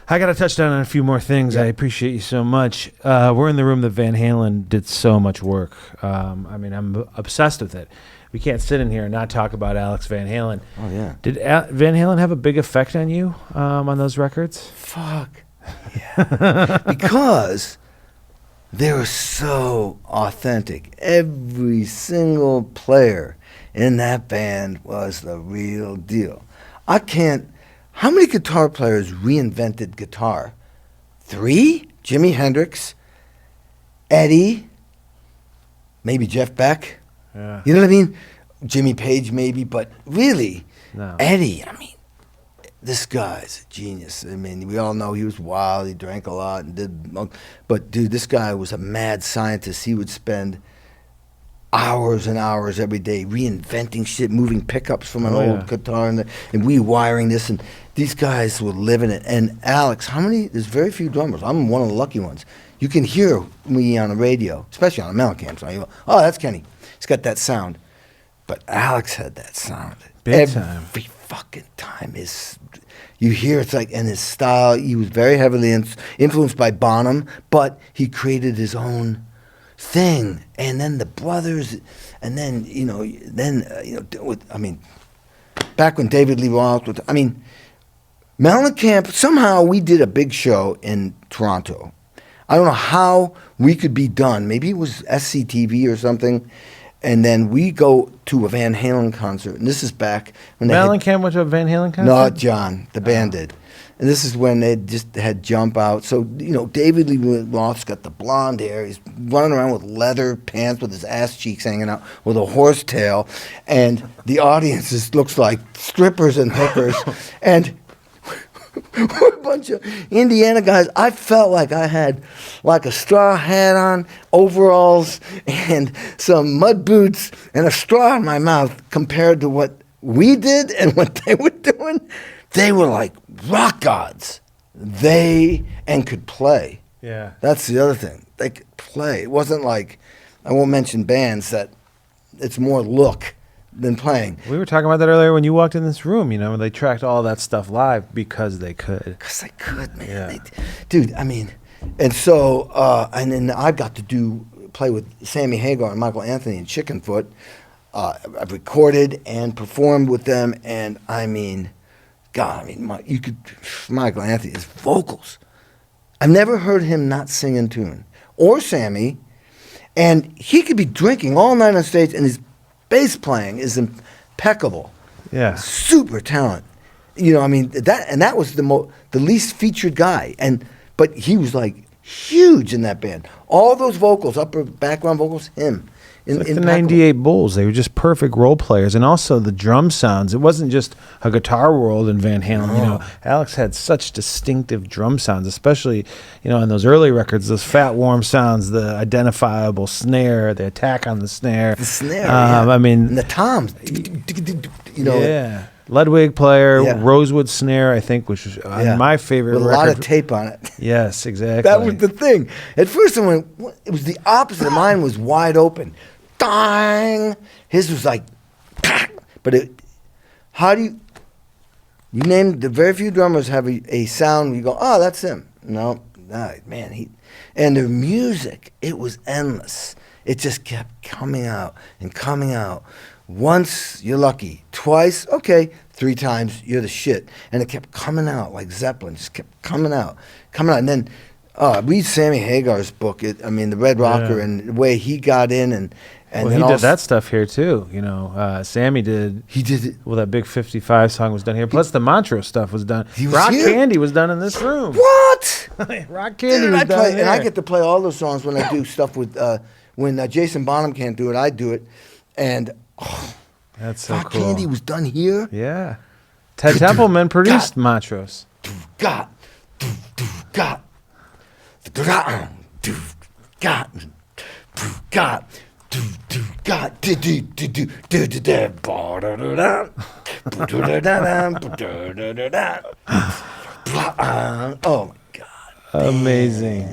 I got to touch down on a few more things. Yeah. I appreciate you so much. We're in the room that Van Halen did so much work. I mean, I'm obsessed with it. We can't sit in here and not talk about Alex Van Halen. Oh, yeah. Did Van Halen have a big effect on you on those records? Fuck. Yeah. Because they were so authentic. Every single player in that band was the real deal. How many guitar players reinvented guitar? 3? Jimi Hendrix, Eddie, maybe Jeff Beck. Yeah. You know what I mean? Jimmy Page maybe, but really, No. Eddie, I mean, this guy's a genius. I mean, we all know he was wild, he drank a lot and but dude, this guy was a mad scientist. He would spend hours and hours every day reinventing shit, moving pickups from an old guitar and rewiring this, and these guys were living it. And Alex, there's very few drummers. I'm one of the lucky ones. You can hear me on the radio, especially on a Mellencamp song. You go, oh, that's Kenny. He's got that sound. But Alex had that sound. Big time. Every fucking time. You hear it's like, and his style, he was very heavily influenced by Bonham, but he created his own thing. And then the brothers, and then, back when David Lee Roth was, Mellencamp, somehow we did a big show in Toronto. I don't know how we could be done. Maybe it was SCTV or something. And then we go to a Van Halen concert. And this is back when Mellencamp went to a Van Halen concert? No, John, the band did. And this is when they just had Jump Out. So, David Lee Roth's got the blonde hair. He's running around with leather pants with his ass cheeks hanging out with a horse tail. And the audience looks like strippers and hookers. And we're a bunch of Indiana guys. I felt like I had like a straw hat on, overalls, and some mud boots, and a straw in my mouth compared to what we did and what they were doing. They were like rock gods. And could play. Yeah. That's the other thing. They could play. It wasn't like, I won't mention bands that it's more look than playing. We were talking about that earlier when you walked in this room. They tracked all that stuff live because they could. Because they could, man. Yeah. Dude, and so, and then I got to play with Sammy Hagar and Michael Anthony and Chickenfoot. I've recorded and performed with them, and Michael Anthony, his vocals. I've never heard him not sing in tune. Or Sammy, and he could be drinking all night on stage, and his bass playing is impeccable. Yeah. Super talent. That was the least featured guy. But he was like huge in that band. All those vocals, upper background vocals, him. Like the 98 Bulls, they were just perfect role players. And also the drum sounds. It wasn't just a Guitar World and Van Halen. Alex had such distinctive drum sounds, especially, on those early records, those fat, warm sounds, the identifiable snare, the attack on the snare. The snare, and the toms. Yeah. Ludwig player, Rosewood snare, I think, which was my favorite with a lot of tape on it. Yes, exactly. That was the thing. At first I went, it was the opposite. Mine was wide open. Dang! His was like, but you name the very few drummers have a sound where you go, oh, that's him. No, man, and their music, it was endless. It just kept coming out and coming out. Once, you're lucky. Twice, okay. 3 times, you're the shit. And it kept coming out like Zeppelin, just kept coming out. And then read Sammy Hagar's book, The Red Rocker, and the way he got in. And he did that stuff here too. Sammy did. He did it. Well, that big 55 song was done here. Plus the Montrose stuff was done. Rock Candy was done in this room. What? Rock Candy was done here. And I get to play all those songs when I do stuff with, when Jason Bonham can't do it, I do it. And that's so Rock cool. Candy was done here. Yeah. Ted Templeman produced Montrose. God. Oh my God. Amazing.